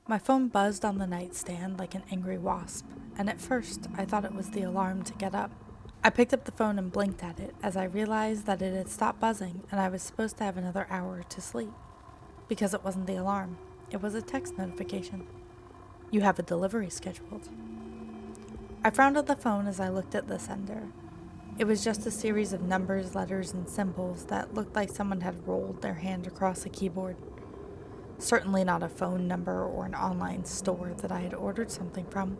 My phone buzzed on the nightstand like an angry wasp, and at first I thought it was the alarm to get up. I picked up the phone and blinked at it as I realized that it had stopped buzzing and I was supposed to have another hour to sleep. Because it wasn't the alarm, it was a text notification. You have a delivery scheduled. I frowned at the phone as I looked at the sender. It was just a series of numbers, letters, and symbols that looked like someone had rolled their hand across a keyboard. Certainly not a phone number or an online store that I had ordered something from.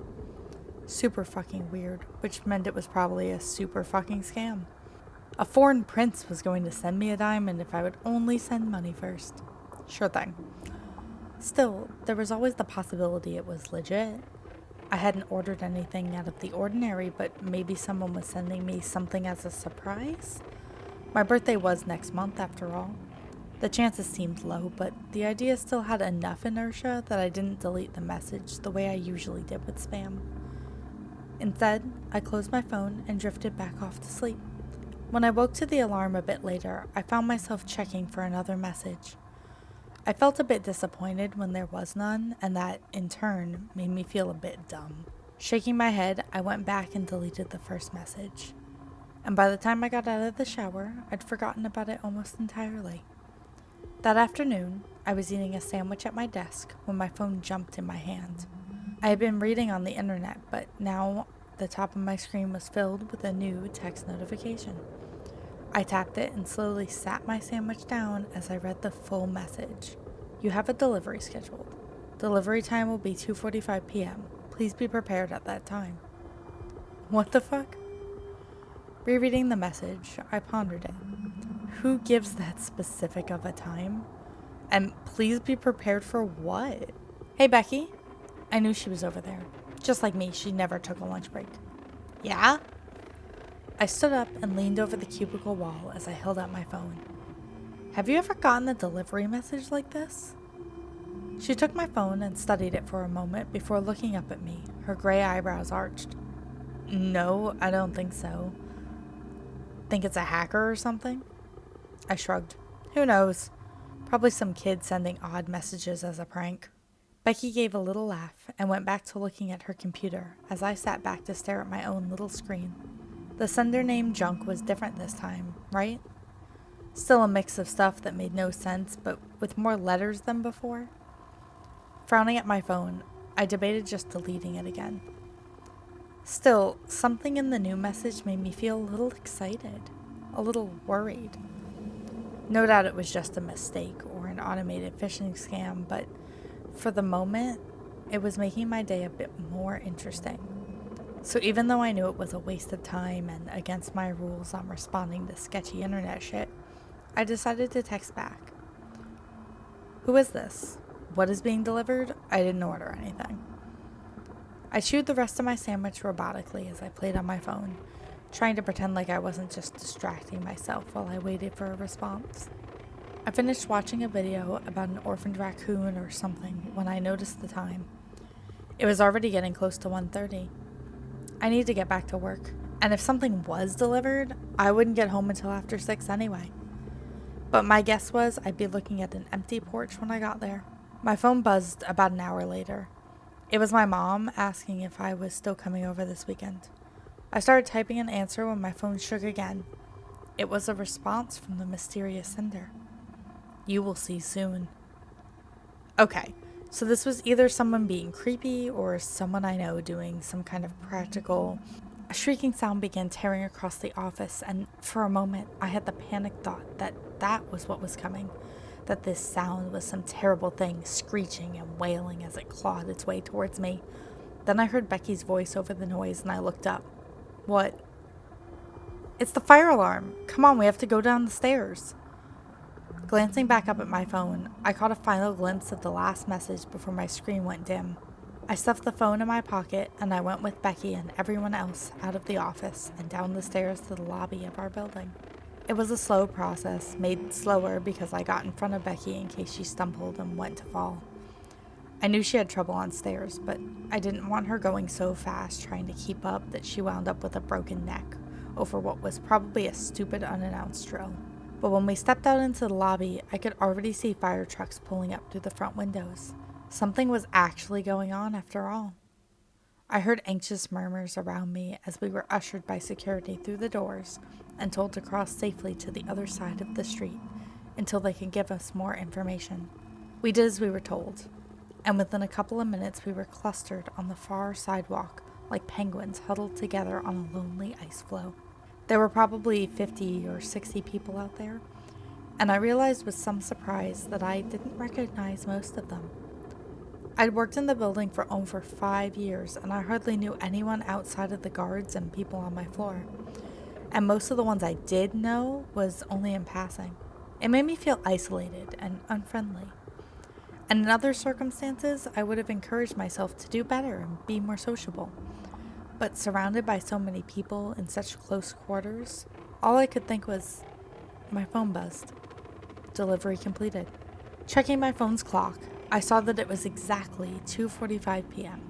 Super fucking weird, which meant it was probably a super fucking scam. A foreign prince was going to send me a diamond if I would only send money first. Sure thing. Still, there was always the possibility it was legit. I hadn't ordered anything out of the ordinary, but maybe someone was sending me something as a surprise? My birthday was next month, after all. The chances seemed low, but the idea still had enough inertia that I didn't delete the message the way I usually did with spam. Instead, I closed my phone and drifted back off to sleep. When I woke to the alarm a bit later, I found myself checking for another message. I felt a bit disappointed when there was none, and that, in turn, made me feel a bit dumb. Shaking my head, I went back and deleted the first message. And by the time I got out of the shower, I'd forgotten about it almost entirely. That afternoon, I was eating a sandwich at my desk when my phone jumped in my hand. I had been reading on the internet, but now the top of my screen was filled with a new text notification. I tapped it and slowly sat my sandwich down as I read the full message. You have a delivery scheduled. Delivery time will be 2:45 p.m. Please be prepared at that time. What the fuck? Rereading the message, I pondered it. Who gives that specific of a time? And please be prepared for what? Hey, Becky. I knew she was over there. Just like me, she never took a lunch break. Yeah? I stood up and leaned over the cubicle wall as I held out my phone. Have you ever gotten a delivery message like this? She took my phone and studied it for a moment before looking up at me, her gray eyebrows arched. No, I don't think so. Think it's a hacker or something? I shrugged. Who knows? Probably some kid sending odd messages as a prank. Becky gave a little laugh and went back to looking at her computer as I sat back to stare at my own little screen. The sender name Junk was different this time, right? Still a mix of stuff that made no sense, but with more letters than before. Frowning at my phone, I debated just deleting it again. Still, something in the new message made me feel a little excited, a little worried. No doubt it was just a mistake or an automated phishing scam, but for the moment, it was making my day a bit more interesting. So even though I knew it was a waste of time and against my rules on responding to sketchy internet shit, I decided to text back. Who is this? What is being delivered? I didn't order anything. I chewed the rest of my sandwich robotically as I played on my phone, trying to pretend like I wasn't just distracting myself while I waited for a response. I finished watching a video about an orphaned raccoon or something when I noticed the time. It was already getting close to 1:30. I need to get back to work, and if something was delivered, I wouldn't get home until after 6 anyway. But my guess was I'd be looking at an empty porch when I got there. My phone buzzed about an hour later. It was my mom asking if I was still coming over this weekend. I started typing an answer when my phone shook again. It was a response from the mysterious sender. You will see soon. Okay, so this was either someone being creepy or someone I know doing some kind of practical... A shrieking sound began tearing across the office, and for a moment I had the panicked thought that that was what was coming. That this sound was some terrible thing screeching and wailing as it clawed its way towards me. Then I heard Becky's voice over the noise and I looked up. What? It's the fire alarm. Come on, we have to go down the stairs. Glancing back up at my phone, I caught a final glimpse of the last message before my screen went dim. I stuffed the phone in my pocket and I went with Becky and everyone else out of the office and down the stairs to the lobby of our building. It was a slow process, made slower because I got in front of Becky in case she stumbled and went to fall. I knew she had trouble on stairs, but I didn't want her going so fast trying to keep up that she wound up with a broken neck over what was probably a stupid unannounced drill. But when we stepped out into the lobby, I could already see fire trucks pulling up through the front windows. Something was actually going on after all. I heard anxious murmurs around me as we were ushered by security through the doors and told to cross safely to the other side of the street until they could give us more information. We did as we were told, and within a couple of minutes we were clustered on the far sidewalk like penguins huddled together on a lonely ice floe. There were probably 50 or 60 people out there, and I realized with some surprise that I didn't recognize most of them. I'd worked in the building for over 5 years, and I hardly knew anyone outside of the guards and people on my floor. And most of the ones I did know was only in passing. It made me feel isolated and unfriendly. And in other circumstances, I would have encouraged myself to do better and be more sociable. But surrounded by so many people in such close quarters, all I could think was, my phone buzzed. Delivery completed. Checking my phone's clock, I saw that it was exactly 2:45 p.m.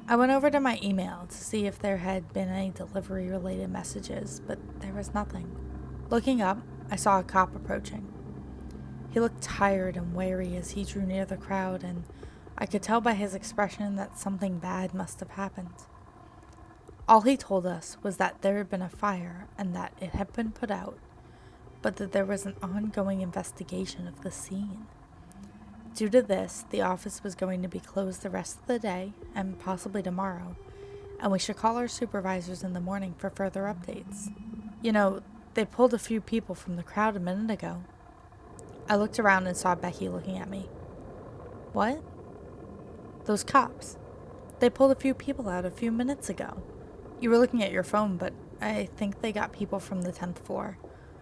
I went over to my email to see if there had been any delivery-related messages, but there was nothing. Looking up, I saw a cop approaching. He looked tired and wary as he drew near the crowd, and I could tell by his expression that something bad must have happened. All he told us was that there had been a fire and that it had been put out, but that there was an ongoing investigation of the scene. Due to this, the office was going to be closed the rest of the day, and possibly tomorrow, and we should call our supervisors in the morning for further updates. You know, they pulled a few people from the crowd a minute ago. I looked around and saw Becky looking at me. What? Those cops. They pulled a few people out a few minutes ago. You were looking at your phone, but I think they got people from the 10th floor.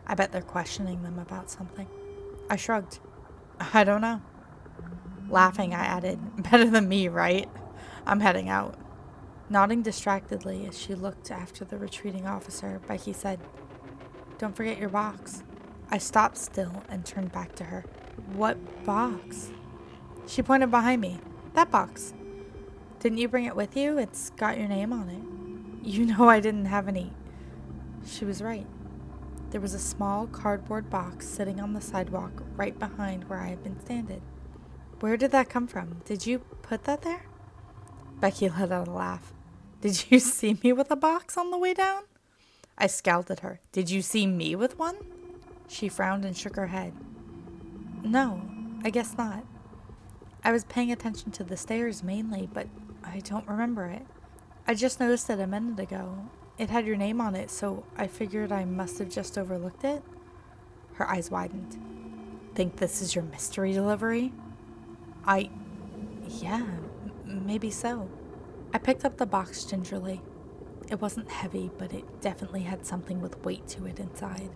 I bet they're questioning them about something. I shrugged. I don't know. Laughing, I added, better than me, right? I'm heading out. Nodding distractedly as she looked after the retreating officer, Becky said, Don't forget your box. I stopped still and turned back to her. What box? She pointed behind me. That box. Didn't you bring it with you? It's got your name on it. You know I didn't have any. She was right. There was a small cardboard box sitting on the sidewalk right behind where I had been standing. Where did that come from? Did you put that there? Becky let out a laugh. Did you see me with a box on the way down? I scowled at her. Did you see me with one? She frowned and shook her head. No, I guess not. I was paying attention to the stairs mainly, but I don't remember it. I just noticed it a minute ago. It had your name on it, so I figured I must have just overlooked it. Her eyes widened. Think this is your mystery delivery? Yeah, maybe so. I picked up the box gingerly. It wasn't heavy, but it definitely had something with weight to it inside.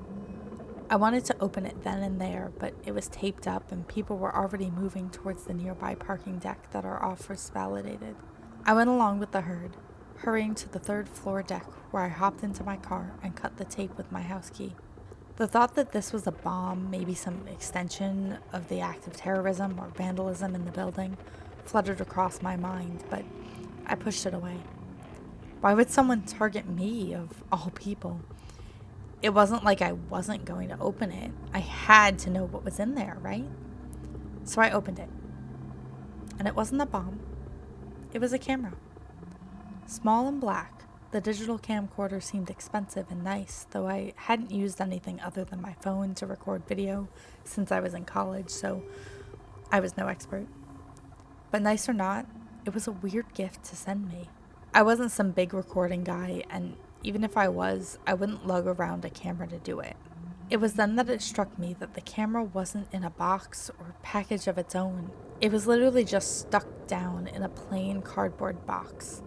I wanted to open it then and there, but it was taped up and people were already moving towards the nearby parking deck that our office validated. I went along with the herd, hurrying to the 3rd floor deck where I hopped into my car and cut the tape with my house key. The thought that this was a bomb, maybe some extension of the act of terrorism or vandalism in the building, fluttered across my mind, but I pushed it away. Why would someone target me, of all people? It wasn't like I wasn't going to open it. I had to know what was in there, right? So I opened it. And it wasn't a bomb. It was a camera. Small and black. The digital camcorder seemed expensive and nice, though I hadn't used anything other than my phone to record video since I was in college, so I was no expert. But nice or not, it was a weird gift to send me. I wasn't some big recording guy, and even if I was, I wouldn't lug around a camera to do it. It was then that it struck me that the camera wasn't in a box or package of its own. It was literally just stuck down in a plain cardboard box.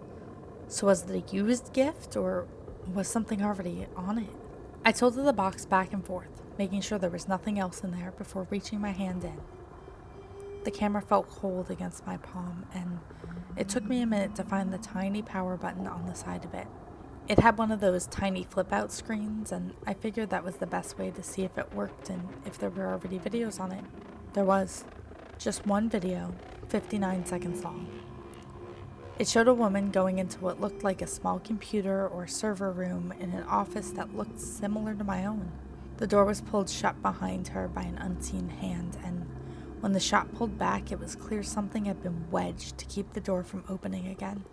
So was it a used gift, or was something already on it? I tilted the box back and forth, making sure there was nothing else in there before reaching my hand in. The camera felt cold against my palm, and it took me a minute to find the tiny power button on the side of it. It had one of those tiny flip-out screens, and I figured that was the best way to see if it worked and if there were already videos on it. There was. Just one video, 59 seconds long. It showed a woman going into what looked like a small computer or server room in an office that looked similar to my own. The door was pulled shut behind her by an unseen hand, and When the shot pulled back, it was clear something had been wedged to keep the door from opening again.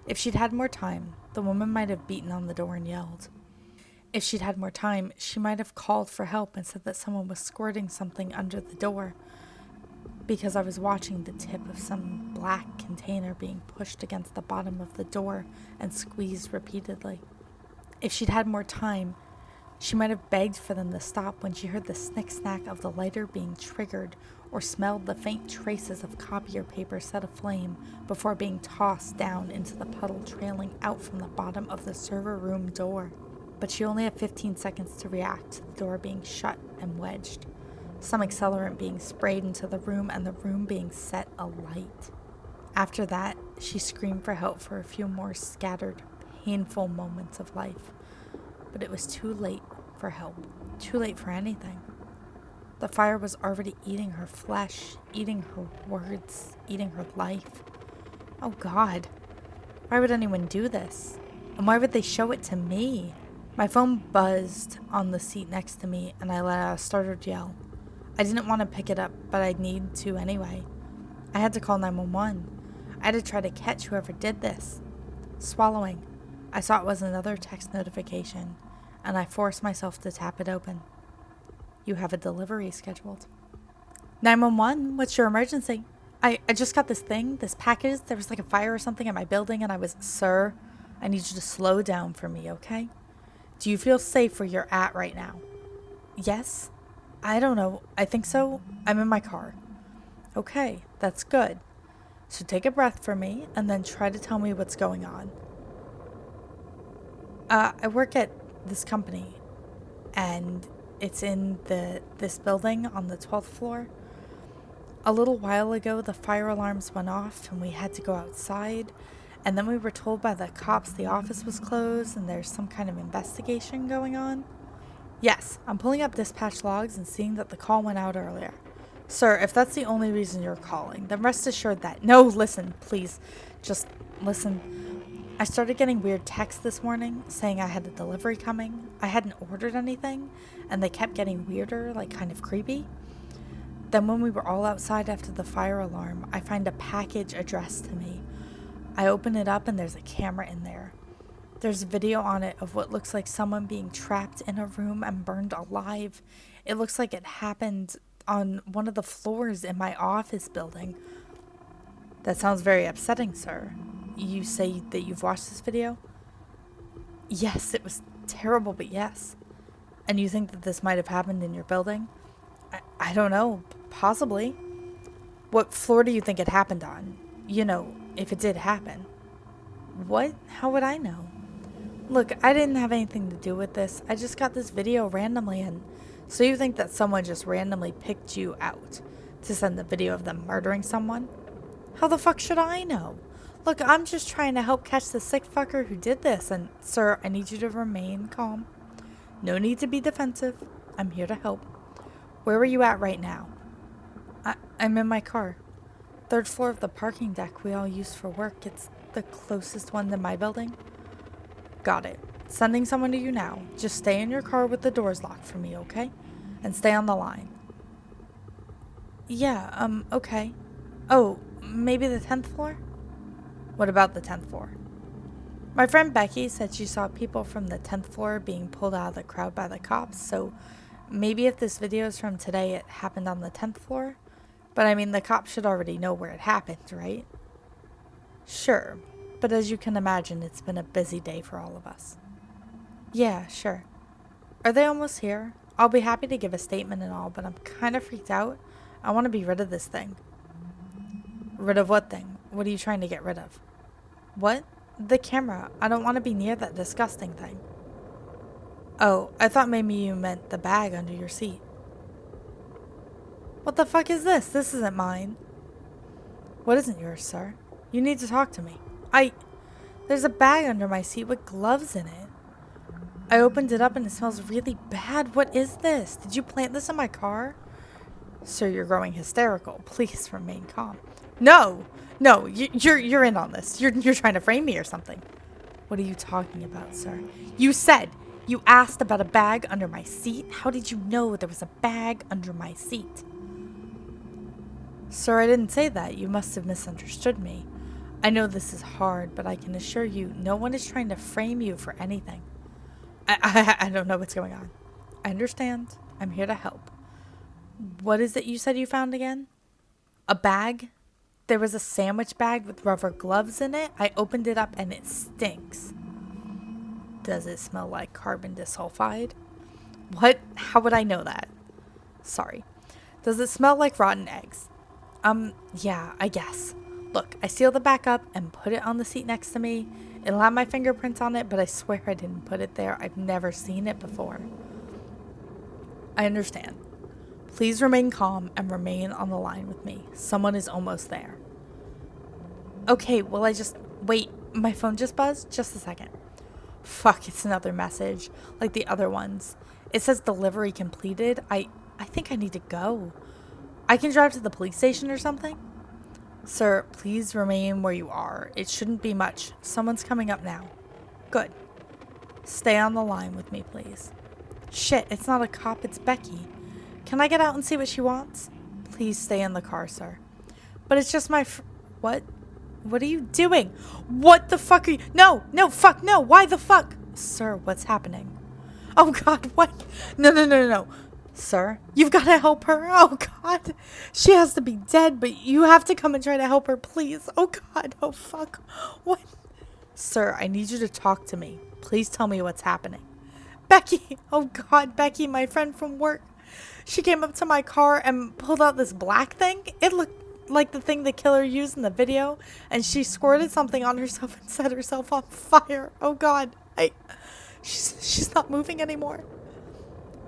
If she'd had more time, the woman might have beaten on the door and yelled. If she'd had more time, she might have called for help and said that someone was squirting something under the door, because I was watching the tip of some black container being pushed against the bottom of the door and squeezed repeatedly. If she'd had more time, she might have begged for them to stop when she heard the snick-snack of the lighter being triggered or smelled the faint traces of copier paper set aflame before being tossed down into the puddle trailing out from the bottom of the server room door. But she only had 15 seconds to react to the door being shut and wedged, some accelerant being sprayed into the room and the room being set alight. After that, she screamed for help for a few more scattered, painful moments of life. But it was too late for help, too late for anything. The fire was already eating her flesh, eating her words, eating her life. Oh God, why would anyone do this? And why would they show it to me? My phone buzzed on the seat next to me and I let out a startled yell. I didn't want to pick it up, but I'd need to anyway. I had to call 911. I had to try to catch whoever did this. Swallowing, I saw it was another text notification, and I forced myself to tap it open. You have a delivery scheduled. 911, what's your emergency? I just got this package. There was like a fire or something at my building, and Sir, I need you to slow down for me, okay? Do you feel safe where you're at right now? Yes? I don't know. I think so. I'm in my car. Okay, that's good. So take a breath for me, and then try to tell me what's going on. I work at this company, and it's in this building on the 12th floor. A little while ago, the fire alarms went off, and we had to go outside, and then we were told by the cops the office was closed, and there's some kind of investigation going on. Yes, I'm pulling up dispatch logs and seeing that the call went out earlier. Sir, if that's the only reason you're calling, then rest assured that... No, listen, please. Just listen. I started getting weird texts this morning saying I had a delivery coming. I hadn't ordered anything, and they kept getting weirder, like kind of creepy. Then when we were all outside after the fire alarm, I find a package addressed to me. I open it up and there's a camera in there. There's a video on it of what looks like someone being trapped in a room and burned alive. It looks like it happened on one of the floors in my office building. That sounds very upsetting, sir. You say that you've watched this video? Yes, it was terrible, but yes. And you think that this might have happened in your building? I don't know. Possibly. What floor do you think it happened on? You know, if it did happen. What? How would I know? Look, I didn't have anything to do with this. I just got this video randomly, and so you think that someone just randomly picked you out to send the video of them murdering someone? How the fuck should I know? Look, I'm just trying to help catch the sick fucker who did this, and sir, I need you to remain calm. No need to be defensive. I'm here to help. Where are you at right now? I'm in my car. 3rd floor of the parking deck we all use for work. It's the closest one to my building. Got it. Sending someone to you now. Just stay in your car with the doors locked for me, okay? And stay on the line. Yeah, okay. Oh, maybe the 10th floor? What about the 10th floor? My friend Becky said she saw people from the 10th floor being pulled out of the crowd by the cops, so maybe if this video is from today, it happened on the 10th floor? But I mean, the cops should already know where it happened, right? Sure, but as you can imagine, it's been a busy day for all of us. Yeah, sure. Are they almost here? I'll be happy to give a statement and all, but I'm kind of freaked out. I want to be rid of this thing. Rid of what thing? What are you trying to get rid of? What? The camera. I don't want to be near that disgusting thing. Oh, I thought maybe you meant the bag under your seat. What the fuck is this? This isn't mine. What isn't yours, sir? You need to talk to me. There's a bag under my seat with gloves in it. I opened it up and it smells really bad. What is this? Did you plant this in my car? Sir, you're growing hysterical. Please remain calm. No, you're in on this. You're trying to frame me or something. What are you talking about, sir? You asked about a bag under my seat. How did you know there was a bag under my seat? Sir, I didn't say that. You must have misunderstood me. I know this is hard, but I can assure you no one is trying to frame you for anything. I don't know what's going on. I understand. I'm here to help. What is it you said you found again? A bag? There was a sandwich bag with rubber gloves in it. I opened it up and it stinks. Does it smell like carbon disulfide? What? How would I know that? Sorry. Does it smell like rotten eggs? Yeah, I guess. Look, I sealed the back up and put it on the seat next to me. It'll have my fingerprints on it, but I swear I didn't put it there. I've never seen it before. I understand. Please remain calm and remain on the line with me. Someone is almost there. Okay, well wait, my phone just buzzed? Just a second. Fuck, it's another message, like the other ones. It says delivery completed. I think I need to go. I can drive to the police station or something? Sir, please remain where you are. It shouldn't be much. Someone's coming up now. Good. Stay on the line with me, please. Shit, it's not a cop, it's Becky. Can I get out and see what she wants? Please stay in the car, sir. But it's just my What? What are you doing? What the fuck are you? No, fuck, no. Why the fuck? Sir, what's happening? Oh, God, what? No. Sir, you've got to help her. Oh, God. She has to be dead, but you have to come and try to help her, please. Oh, God. Oh, fuck. What? Sir, I need you to talk to me. Please tell me what's happening. Becky. Oh, God, Becky, my friend from work. She came up to my car and pulled out this black thing. It looked like the thing the killer used in the video, and she squirted something on herself and set herself on fire. Oh, God. She's not moving anymore.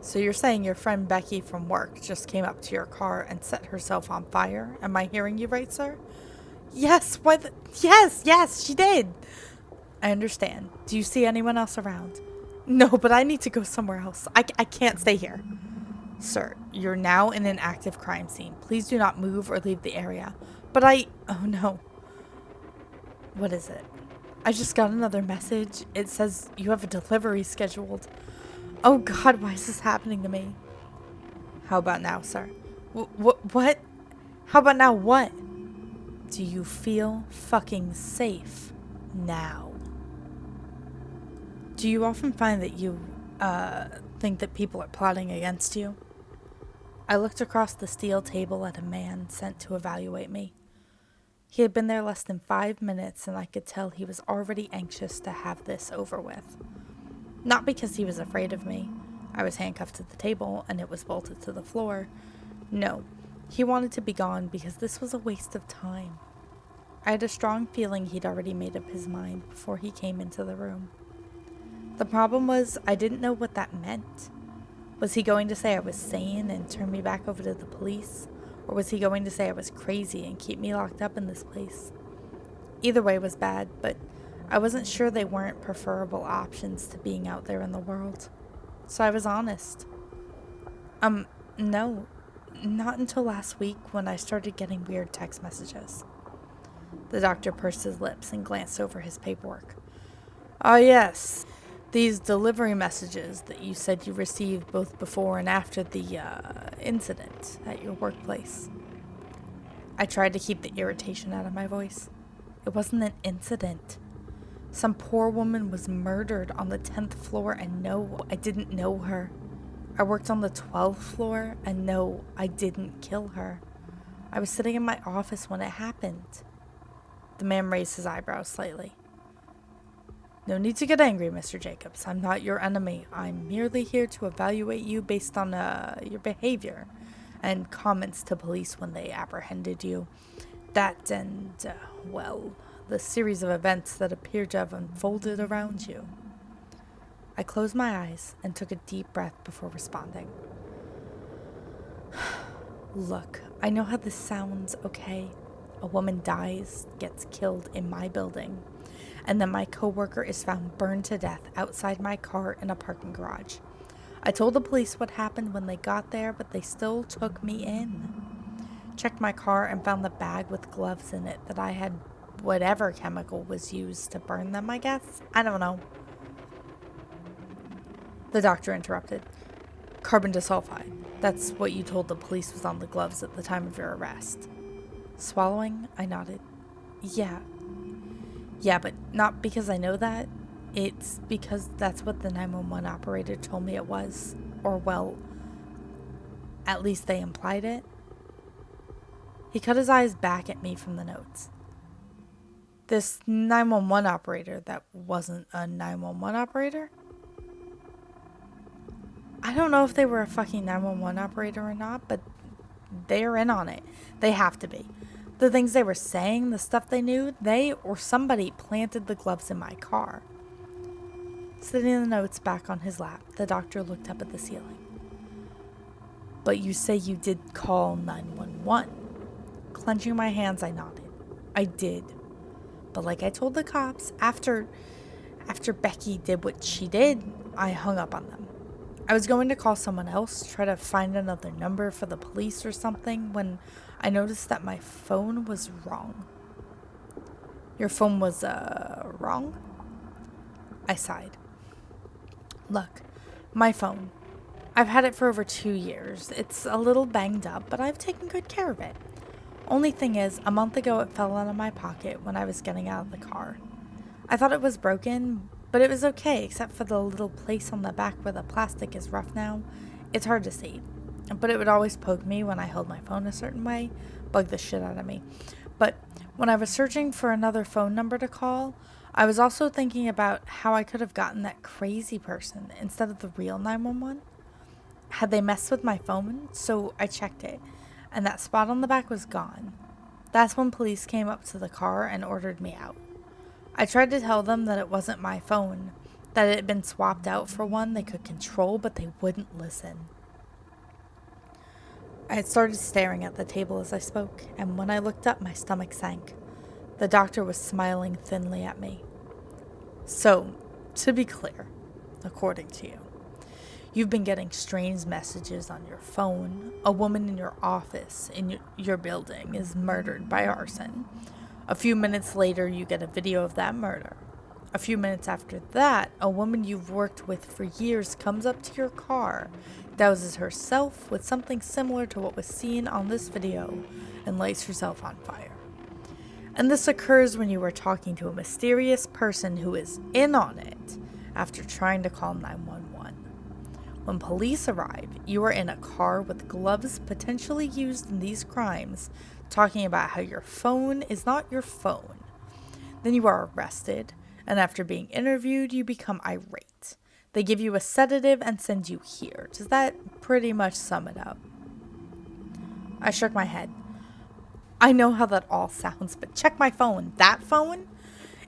So you're saying your friend Becky from work just came up to your car and set herself on fire? Am I hearing you right, sir? Yes, yes, she did. I understand. Do you see anyone else around? No, but I need to go somewhere else. I can't stay here. Sir, you're now in an active crime scene. Please do not move or leave the area. But oh no. What is it? I just got another message. It says you have a delivery scheduled. Oh, God, why is this happening to me? How about now, sir? What? How about now what? Do you feel fucking safe now? Do you often find that you, think that people are plotting against you? I looked across the steel table at a man sent to evaluate me. He had been there less than 5 minutes, and I could tell he was already anxious to have this over with. Not because he was afraid of me. I was handcuffed to the table, and it was bolted to the floor. No, he wanted to be gone because this was a waste of time. I had a strong feeling he'd already made up his mind before he came into the room. The problem was, I didn't know what that meant. Was he going to say I was sane and turn me back over to the police? Or was he going to say I was crazy and keep me locked up in this place? Either way was bad, but I wasn't sure they weren't preferable options to being out there in the world. So I was honest. No, not until last week when I started getting weird text messages. The doctor pursed his lips and glanced over his paperwork. Ah, yes. These delivery messages that you said you received both before and after the incident at your workplace. I tried to keep the irritation out of my voice. It wasn't an incident. Some poor woman was murdered on the 10th floor, and no, I didn't know her. I worked on the 12th floor, and no, I didn't kill her. I was sitting in my office when it happened. The man raised his eyebrows slightly. No need to get angry, Mr. Jacobs. I'm not your enemy. I'm merely here to evaluate you based on your behavior and comments to police when they apprehended you. That and, well, the series of events that appear to have unfolded around you. I closed my eyes and took a deep breath before responding. Look, I know how this sounds, okay? A woman dies, gets killed in my building, and then my coworker is found burned to death outside my car in a parking garage. I told the police what happened when they got there, but they still took me in. Checked my car and found the bag with gloves in it that I had whatever chemical was used to burn them, I guess. I don't know. The doctor interrupted. Carbon disulfide. That's what you told the police was on the gloves at the time of your arrest. Swallowing, I nodded. Yeah. Yeah, but not because I know that. It's because that's what the 911 operator told me it was. Or, well, at least they implied it. He cut his eyes back at me from the notes. This 911 operator that wasn't a 911 operator? I don't know if they were a fucking 911 operator or not, but they're in on it. They have to be. The things they were saying, the stuff they knew, they or somebody planted the gloves in my car. Sitting the notes back on his lap, the doctor looked up at the ceiling. But you say you did call 911. Clenching my hands, I nodded. I did. But like I told the cops, after Becky did what she did, I hung up on them. I was going to call someone else, try to find another number for the police or something, when I noticed that my phone was wrong. Your phone was, wrong? I sighed. Look, my phone. I've had it for over 2 years. It's a little banged up, but I've taken good care of it. Only thing is, a month ago it fell out of my pocket when I was getting out of the car. I thought it was broken, but it was okay, except for the little place on the back where the plastic is rough now. It's hard to see, but it would always poke me when I held my phone a certain way, bug the shit out of me. But when I was searching for another phone number to call, I was also thinking about how I could have gotten that crazy person instead of the real 911. Had they messed with my phone? So I checked it, and that spot on the back was gone. That's when police came up to the car and ordered me out. I tried to tell them that it wasn't my phone, that it had been swapped out for one they could control, but they wouldn't listen. I had started staring at the table as I spoke, and when I looked up, my stomach sank. The doctor was smiling thinly at me. So, to be clear, according to you, you've been getting strange messages on your phone. A woman in your office, in your building, is murdered by arson. A few minutes later, you get a video of that murder. A few minutes after that, a woman you've worked with for years comes up to your car, douses herself with something similar to what was seen on this video, and lights herself on fire. And this occurs when you are talking to a mysterious person who is in on it after trying to call 911. When police arrive, you are in a car with gloves potentially used in these crimes, talking about how your phone is not your phone. Then you are arrested, and after being interviewed, you become irate. They give you a sedative and send you here. Does that pretty much sum it up? I shook my head. I know how that all sounds, but check my phone. That phone?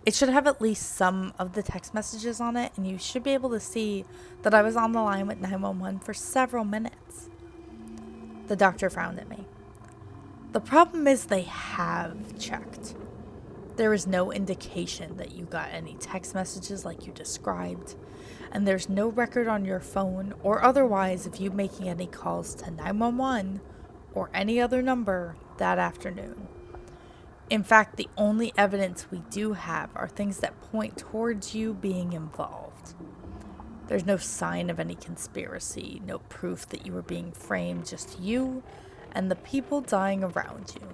It should have at least some of the text messages on it, and you should be able to see that I was on the line with 911 for several minutes. The doctor frowned at me. The problem is they have checked. There is no indication that you got any text messages like you described, and there's no record on your phone or otherwise of you making any calls to 911 or any other number that afternoon. In fact, the only evidence we do have are things that point towards you being involved. There's no sign of any conspiracy, no proof that you were being framed, just you and the people dying around you.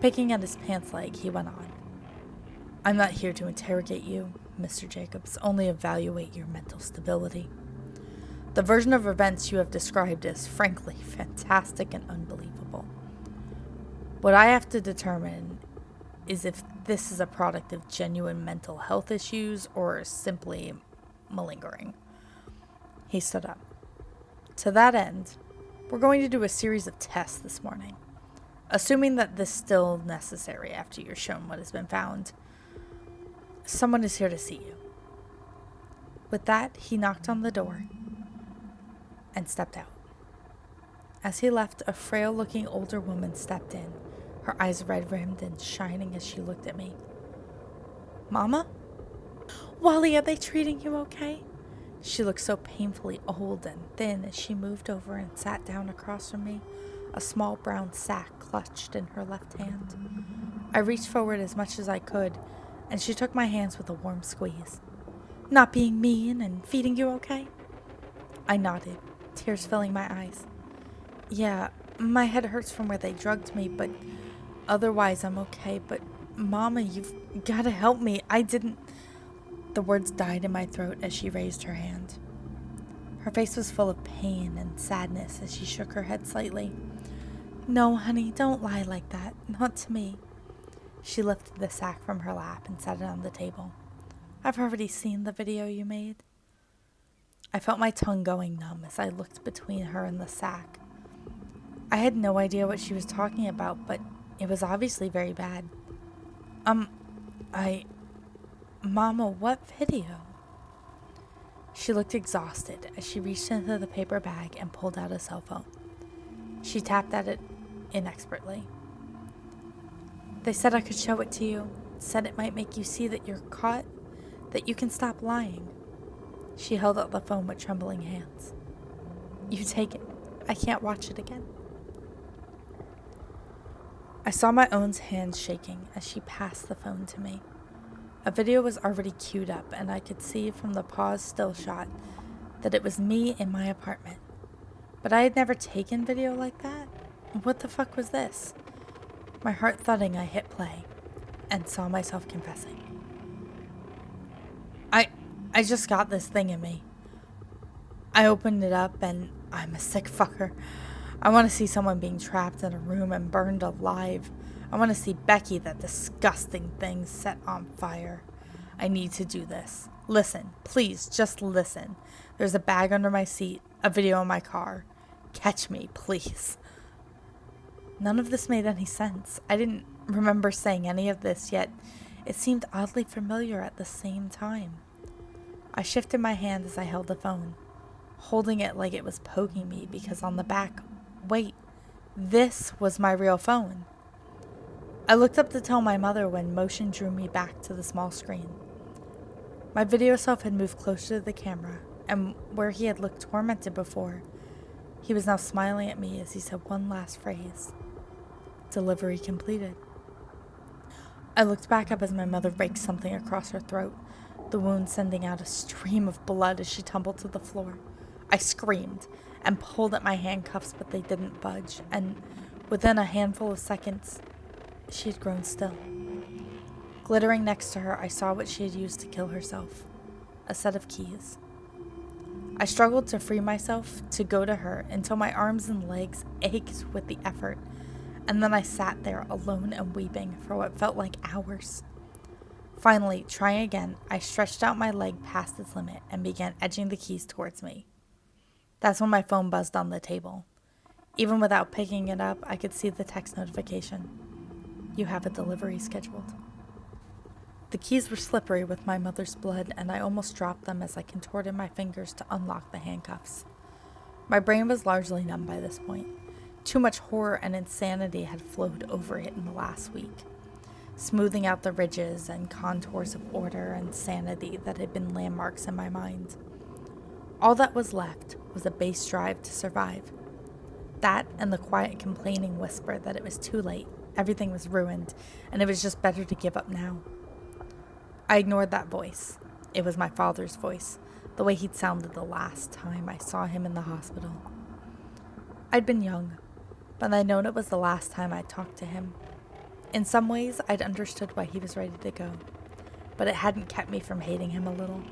Picking at his pants leg, he went on. I'm not here to interrogate you, Mr. Jacobs, only evaluate your mental stability. The version of events you have described is, frankly, fantastic and unbelievable. What I have to determine is if this is a product of genuine mental health issues or simply malingering. He stood up. To that end, we're going to do a series of tests this morning. Assuming that this is still necessary after you're shown what has been found, someone is here to see you. With that, he knocked on the door and stepped out. As he left, a frail-looking older woman stepped in, her eyes red-rimmed and shining as she looked at me. Mama? Wally, are they treating you okay? She looked so painfully old and thin as she moved over and sat down across from me, a small brown sack clutched in her left hand. I reached forward as much as I could, and she took my hands with a warm squeeze. Not being mean and feeding you okay? I nodded, tears filling my eyes. Yeah, My head hurts from where they drugged me, but otherwise I'm okay. But Mama, you've gotta help me. I didn't. The words died in my throat as she raised her hand. Her face was full of pain and sadness as she shook her head slightly. No, honey, don't lie like that. Not to me. She lifted the sack from her lap and set it on the table. I've already seen the video you made. I felt my tongue going numb as I looked between her and the sack. I had no idea what she was talking about, but it was obviously very bad. Mama, what video? She looked exhausted as she reached into the paper bag and pulled out a cell phone. She tapped at it inexpertly. They said I could show it to you, said it might make you see that you're caught, that you can stop lying. She held out the phone with trembling hands. You take it. I can't watch it again. I saw my own hands shaking as she passed the phone to me. A video was already queued up, and I could see from the paused still shot that it was me in my apartment. But I had never taken video like that. What the fuck was this? My heart thudding, I hit play and saw myself confessing. I just got this thing in me. I opened it up and I'm a sick fucker. I want to see someone being trapped in a room and burned alive. I want to see Becky, that disgusting thing, set on fire. I need to do this. Listen, please, just listen. There's a bag under my seat, a video in my car. Catch me, please. None of this made any sense. I didn't remember saying any of this, yet it seemed oddly familiar at the same time. I shifted my hand as I held the phone, holding it like it was poking me because on the back, wait, this was my real phone. I looked up to tell my mother when motion drew me back to the small screen. My video self had moved closer to the camera, and where he had looked tormented before, he was now smiling at me as he said one last phrase. Delivery completed. I looked back up as my mother raked something across her throat, the wound sending out a stream of blood as she tumbled to the floor. I screamed and pulled at my handcuffs, but they didn't budge, and within a handful of seconds, she had grown still. Glittering next to her, I saw what she had used to kill herself, a set of keys. I struggled to free myself to go to her until my arms and legs ached with the effort, and then I sat there alone and weeping for what felt like hours. Finally, trying again, I stretched out my leg past its limit and began edging the keys towards me. That's when my phone buzzed on the table. Even without picking it up, I could see the text notification. You have a delivery scheduled. The keys were slippery with my mother's blood, and I almost dropped them as I contorted my fingers to unlock the handcuffs. My brain was largely numb by this point. Too much horror and insanity had flowed over it in the last week, smoothing out the ridges and contours of order and sanity that had been landmarks in my mind. All that was left was a base drive to survive. That and the quiet complaining whisper that it was too late, everything was ruined, and it was just better to give up now. I ignored that voice. It was my father's voice, the way he'd sounded the last time I saw him in the hospital. I'd been young, but I'd known it was the last time I'd talked to him. In some ways, I'd understood why he was ready to go, but it hadn't kept me from hating him a little,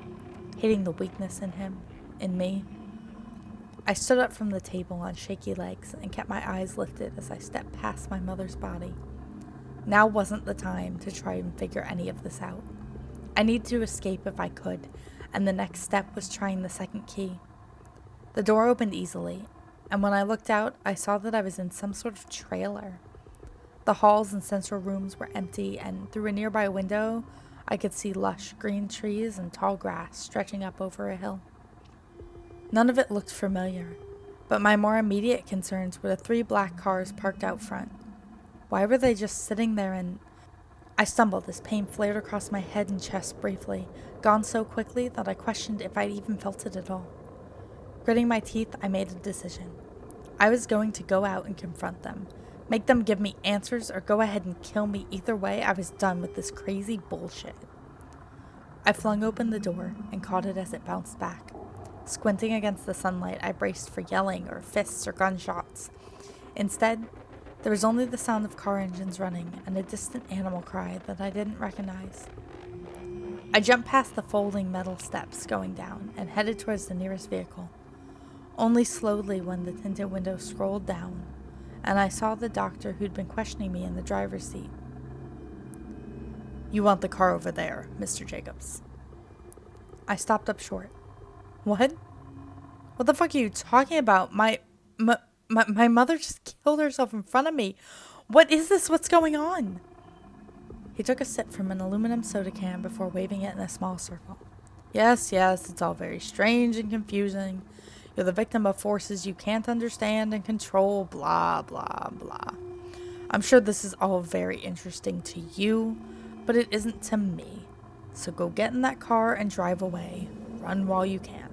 hating the weakness in him, in me. I stood up from the table on shaky legs and kept my eyes lifted as I stepped past my mother's body. Now wasn't the time to try and figure any of this out. I needed to escape if I could, and the next step was trying the second key. The door opened easily, and when I looked out, I saw that I was in some sort of trailer. The halls and central rooms were empty, and through a nearby window, I could see lush green trees and tall grass stretching up over a hill. None of it looked familiar, but my more immediate concerns were the 3 black cars parked out front. Why were they just sitting there? And I stumbled as pain flared across my head and chest briefly, gone so quickly that I questioned if I'd even felt it at all. Gritting my teeth, I made a decision. I was going to go out and confront them, make them give me answers or go ahead and kill me. Either way, I was done with this crazy bullshit. I flung open the door and caught it as it bounced back. Squinting against the sunlight, I braced for yelling or fists or gunshots. Instead, there was only the sound of car engines running and a distant animal cry that I didn't recognize. I jumped past the folding metal steps going down and headed towards the nearest vehicle, only slowly when the tinted window scrolled down and I saw the doctor who'd been questioning me in the driver's seat. "You want the car over there, Mr. Jacobs." I stopped up short. "What? What the fuck are you talking about? My mother just killed herself in front of me. What is this? What's going on?" He took a sip from an aluminum soda can before waving it in a small circle. Yes, it's all very strange and confusing. You're the victim of forces you can't understand and control, blah, blah, blah. I'm sure this is all very interesting to you, but it isn't to me. So go get in that car and drive away. Run while you can.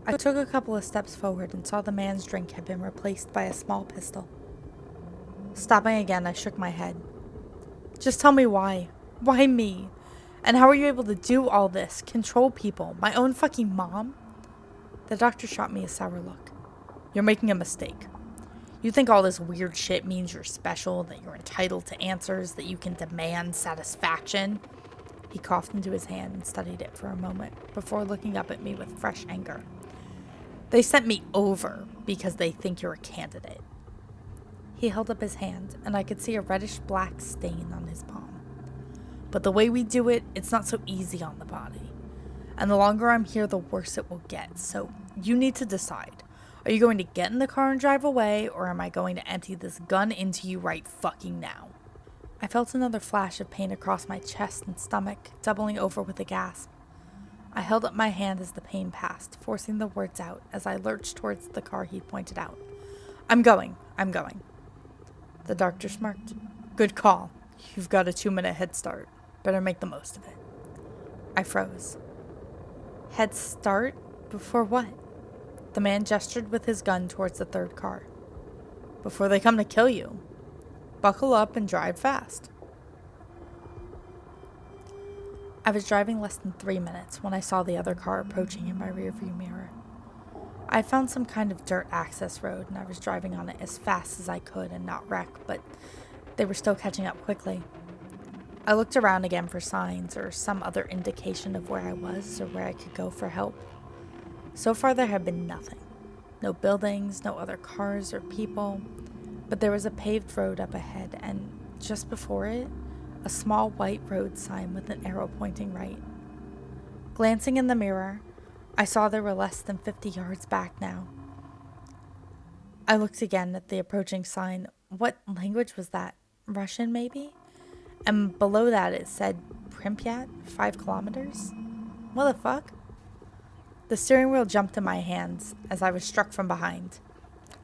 I took a couple of steps forward and saw the man's drink had been replaced by a small pistol. Stopping again, I shook my head. Just tell me why. Why me? And how are you able to do all this? Control people? My own fucking mom? The doctor shot me a sour look. You're making a mistake. You think all this weird shit means you're special, that you're entitled to answers, that you can demand satisfaction? He coughed into his hand and studied it for a moment before looking up at me with fresh anger. They sent me over because they think you're a candidate. He held up his hand, and I could see a reddish-black stain on his palm. But the way we do it, it's not so easy on the body. And the longer I'm here, the worse it will get. So you need to decide. Are you going to get in the car and drive away, or am I going to empty this gun into you right fucking now? I felt another flash of pain across my chest and stomach, doubling over with a gasp. I held up my hand as the pain passed, forcing the words out as I lurched towards the car he pointed out. I'm going. The doctor smirked. Good call. You've got a 2-minute head start. Better make the most of it. I froze. Head start? Before what? The man gestured with his gun towards the third car. Before they come to kill you. Buckle up and drive fast. I was driving less than 3 minutes when I saw the other car approaching in my rearview mirror. I had found some kind of dirt access road and I was driving on it as fast as I could and not wreck, but they were still catching up quickly. I looked around again for signs or some other indication of where I was or where I could go for help. So far there had been nothing. No buildings, no other cars or people, but there was a paved road up ahead and just before it, a small white road sign with an arrow pointing right. Glancing in the mirror, I saw there were less than 50 yards back now. I looked again at the approaching sign. What language was that? Russian, maybe? And below that it said Pripyat, 5 kilometers? What the fuck? The steering wheel jumped in my hands as I was struck from behind.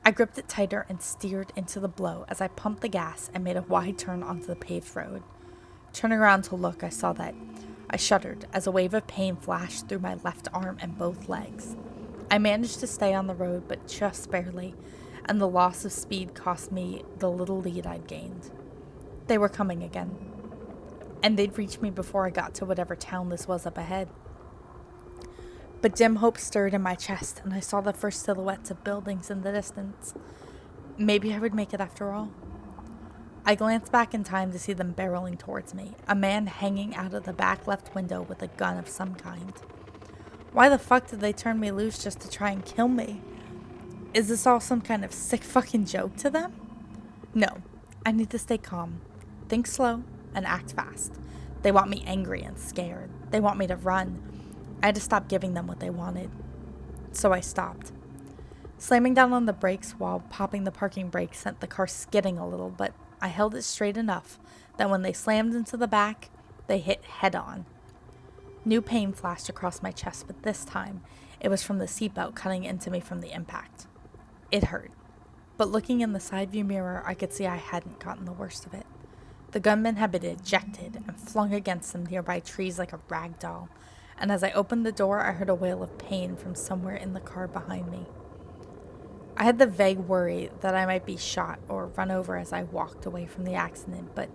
I gripped it tighter and steered into the blow as I pumped the gas and made a wide turn onto the paved road. Turning around to look, I saw that. I shuddered as a wave of pain flashed through my left arm and both legs. I managed to stay on the road, but just barely, and the loss of speed cost me the little lead I'd gained. They were coming again, and they'd reach me before I got to whatever town this was up ahead. But dim hope stirred in my chest, and I saw the first silhouettes of buildings in the distance. Maybe I would make it after all. I glanced back in time to see them barreling towards me, a man hanging out of the back left window with a gun of some kind. Why the fuck did they turn me loose just to try and kill me? Is this all some kind of sick fucking joke to them? No, I need to stay calm, think slow, and act fast. They want me angry and scared. They want me to run. I had to stop giving them what they wanted. So I stopped. Slamming down on the brakes while popping the parking brake sent the car skidding a little, but I held it straight enough that when they slammed into the back, they hit head on. New pain flashed across my chest, but this time it was from the seatbelt cutting into me from the impact. It hurt, but looking in the side view mirror, I could see I hadn't gotten the worst of it. The gunman had been ejected and flung against some nearby trees like a rag doll, and as I opened the door, I heard a wail of pain from somewhere in the car behind me. I had the vague worry that I might be shot or run over as I walked away from the accident, but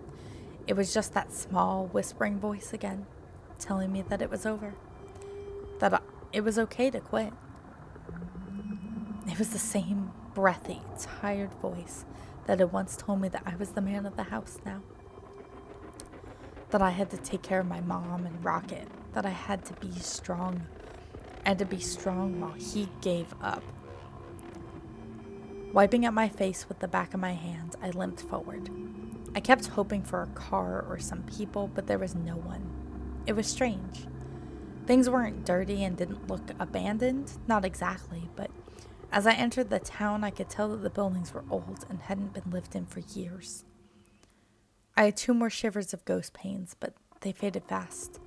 it was just that small, whispering voice again, telling me that it was over, that it was okay to quit. It was the same breathy, tired voice that had once told me that I was the man of the house now. That I had to take care of my mom and Rocket. That I had to be strong. And to be strong while he gave up. Wiping at my face with the back of my hand, I limped forward. I kept hoping for a car or some people, but there was no one. It was strange. Things weren't dirty and didn't look abandoned, not exactly, but as I entered the town, I could tell that the buildings were old and hadn't been lived in for years. I had 2 more shivers of ghost pains, but they faded fast,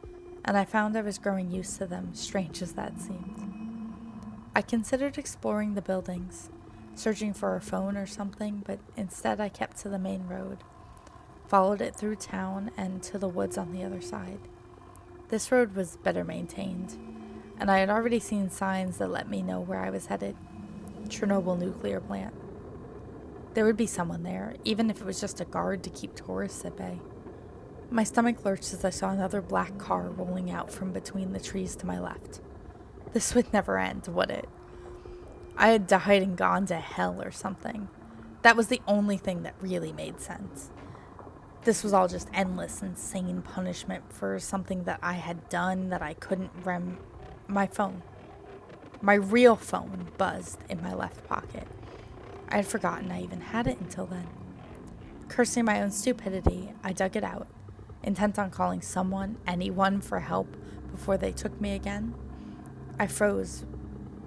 and I found I was growing used to them, strange as that seemed. I considered exploring the buildings, searching for a phone or something, but instead I kept to the main road, followed it through town and to the woods on the other side. This road was better maintained, and I had already seen signs that let me know where I was headed. Chernobyl nuclear plant. There would be someone there, even if it was just a guard to keep tourists at bay. My stomach lurched as I saw another black car rolling out from between the trees to my left. This would never end, would it? I had died and gone to hell or something. That was the only thing that really made sense. This was all just endless, insane punishment for something that I had done that I couldn't My phone. My real phone buzzed in my left pocket. I had forgotten I even had it until then. Cursing my own stupidity, I dug it out, intent on calling someone, anyone, for help before they took me again. I froze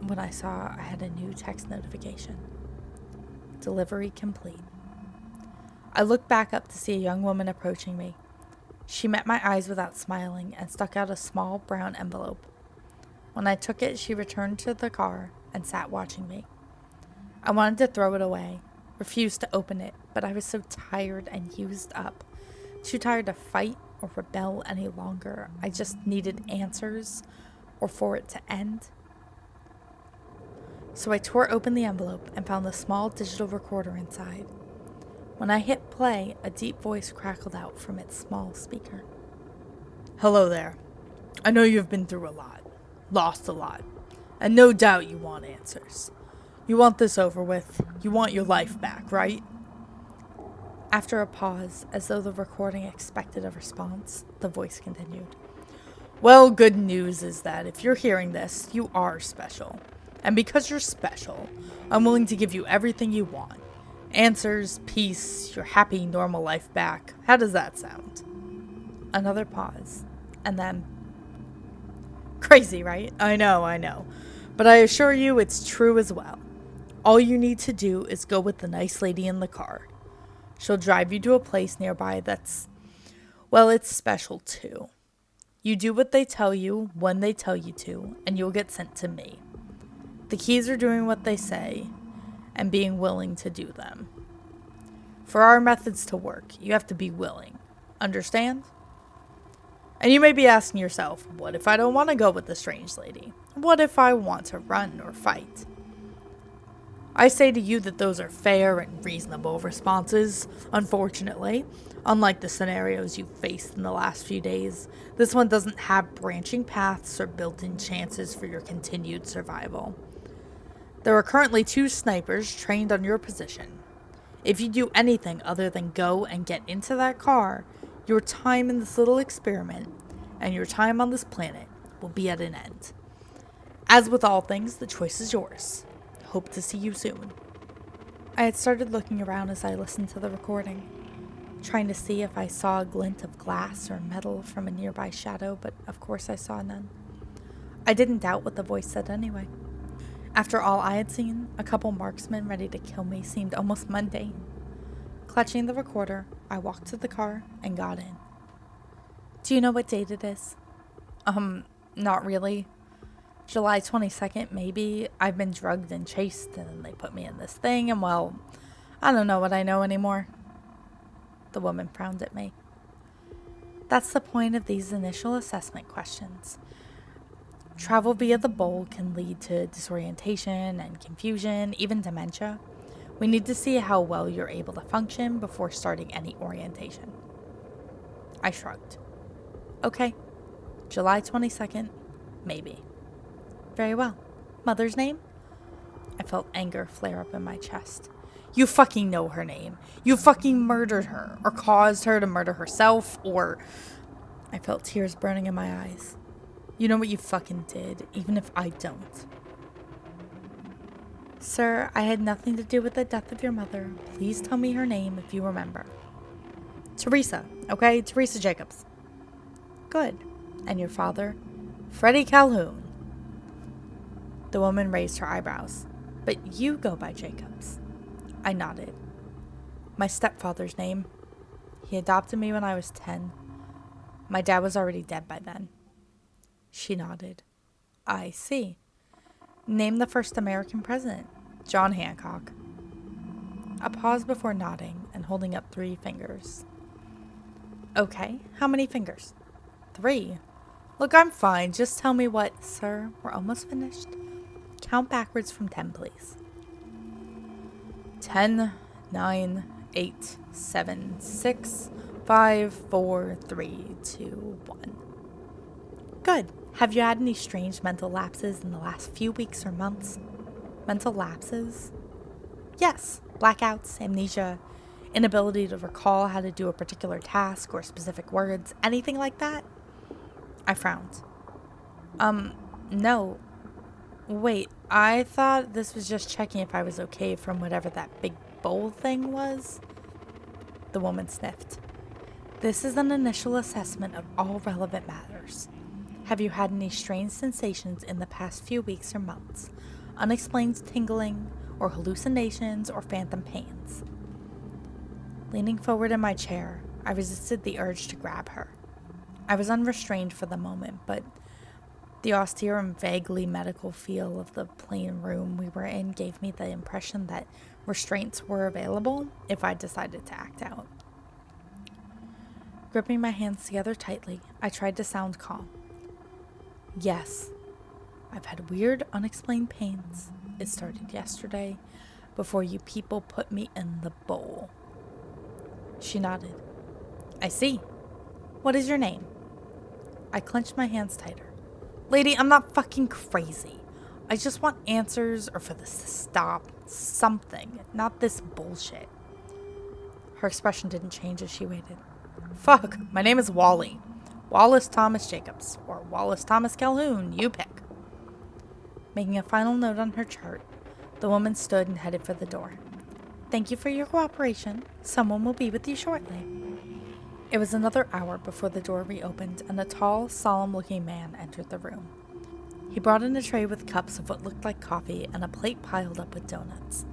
when I saw I had a new text notification. Delivery complete. I looked back up to see a young woman approaching me. She met my eyes without smiling and stuck out a small brown envelope. When I took it, she returned to the car and sat watching me. I wanted to throw it away, refused to open it, but I was so tired and used up. Too tired to fight or rebel any longer. I just needed answers or for it to end. So I tore open the envelope and found the small digital recorder inside. When I hit play, a deep voice crackled out from its small speaker. Hello there. I know you've been through a lot, lost a lot, and no doubt you want answers. You want this over with. You want your life back, right? After a pause, as though the recording expected a response, the voice continued. Well, good news is that if you're hearing this, you are special. And because you're special, I'm willing to give you everything you want. Answers, peace, your happy, normal life back. How does that sound? Another pause, and then... Crazy, right? I know. But I assure you it's true as well. All you need to do is go with the nice lady in the car. She'll drive you to a place nearby that's, well, it's special too. You do what they tell you when they tell you to, and you'll get sent to me. The keys are doing what they say and being willing to do them. For our methods to work, you have to be willing. Understand? And you may be asking yourself, what if I don't want to go with the strange lady? What if I want to run or fight? I say to you that those are fair and reasonable responses. Unfortunately, unlike the scenarios you've faced in the last few days, this one doesn't have branching paths or built-in chances for your continued survival. There are currently 2 snipers trained on your position. If you do anything other than go and get into that car, your time in this little experiment and your time on this planet will be at an end. As with all things, the choice is yours. Hope to see you soon. I had started looking around as I listened to the recording, trying to see if I saw a glint of glass or metal from a nearby shadow, but of course I saw none. I didn't doubt what the voice said anyway. After all I had seen, a couple marksmen ready to kill me seemed almost mundane. Clutching the recorder, I walked to the car and got in. Do you know what date it is? Not really. July 22nd, maybe. I've been drugged and chased, and then they put me in this thing, and well, I don't know what I know anymore. The woman frowned at me. That's the point of these initial assessment questions. Travel via the bowl can lead to disorientation and confusion, even dementia. We need to see how well you're able to function before starting any orientation. I shrugged. Okay, July 22nd, maybe. Very well. Mother's name? I felt anger flare up in my chest. You fucking know her name. You fucking murdered her, or caused her to murder herself, or... I felt tears burning in my eyes. You know what you fucking did, even if I don't. Sir, I had nothing to do with the death of your mother. Please tell me her name if you remember. Teresa, okay? Teresa Jacobs. Good. And your father? Freddie Calhoun. The woman raised her eyebrows. But you go by Jacobs. I nodded. My stepfather's name. He adopted me when I was 10. My dad was already dead by then. She nodded. I see. Name the first American president. John Hancock. A pause before nodding and holding up 3 fingers. Okay, how many fingers? 3. Look, I'm fine. Just tell me what... Sir, we're almost finished. Count backwards from 10, please. 10, 9, 8, 7, 6, 5, 4, 3, 2, 1. Good. Have you had any strange mental lapses in the last few weeks or months? Mental lapses? Yes. Blackouts, amnesia, inability to recall how to do a particular task or specific words, anything like that? I frowned. No. Wait, I thought this was just checking if I was okay from whatever that big bowl thing was. The woman sniffed. This is an initial assessment of all relevant matters. Have you had any strange sensations in the past few weeks or months? Unexplained tingling, or hallucinations, or phantom pains? Leaning forward in my chair, I resisted the urge to grab her. I was unrestrained for the moment, but the austere and vaguely medical feel of the plain room we were in gave me the impression that restraints were available if I decided to act out. Gripping my hands together tightly, I tried to sound calm. Yes, I've had weird, unexplained pains. It started yesterday, before you people put me in the bowl. She nodded. I see. What is your name? I clenched my hands tighter. Lady, I'm not fucking crazy. I just want answers or for this to stop. Something, not this bullshit. Her expression didn't change as she waited. Fuck, my name is Wally. Wallace Thomas Jacobs, or Wallace Thomas Calhoun, you pick. Making a final note on her chart, the woman stood and headed for the door. Thank you for your cooperation. Someone will be with you shortly. It was another hour before the door reopened and a tall, solemn-looking man entered the room. He brought in a tray with cups of what looked like coffee and a plate piled up with donuts.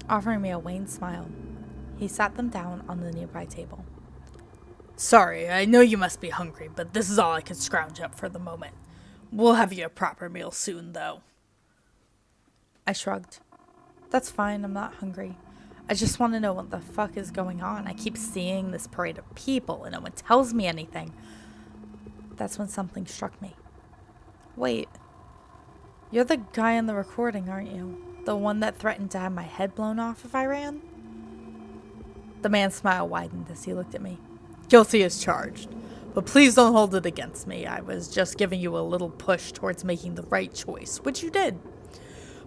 Offering me a wan smile, he sat them down on the nearby table. Sorry, I know you must be hungry, but this is all I could scrounge up for the moment. We'll have you a proper meal soon, though. I shrugged. That's fine, I'm not hungry. I just want to know what the fuck is going on. I keep seeing this parade of people and no one tells me anything. That's when something struck me. Wait, you're the guy in the recording, aren't you? The one that threatened to have my head blown off if I ran? The man's smile widened as he looked at me. Guilty as charged. But please don't hold it against me. I was just giving you a little push towards making the right choice, which you did.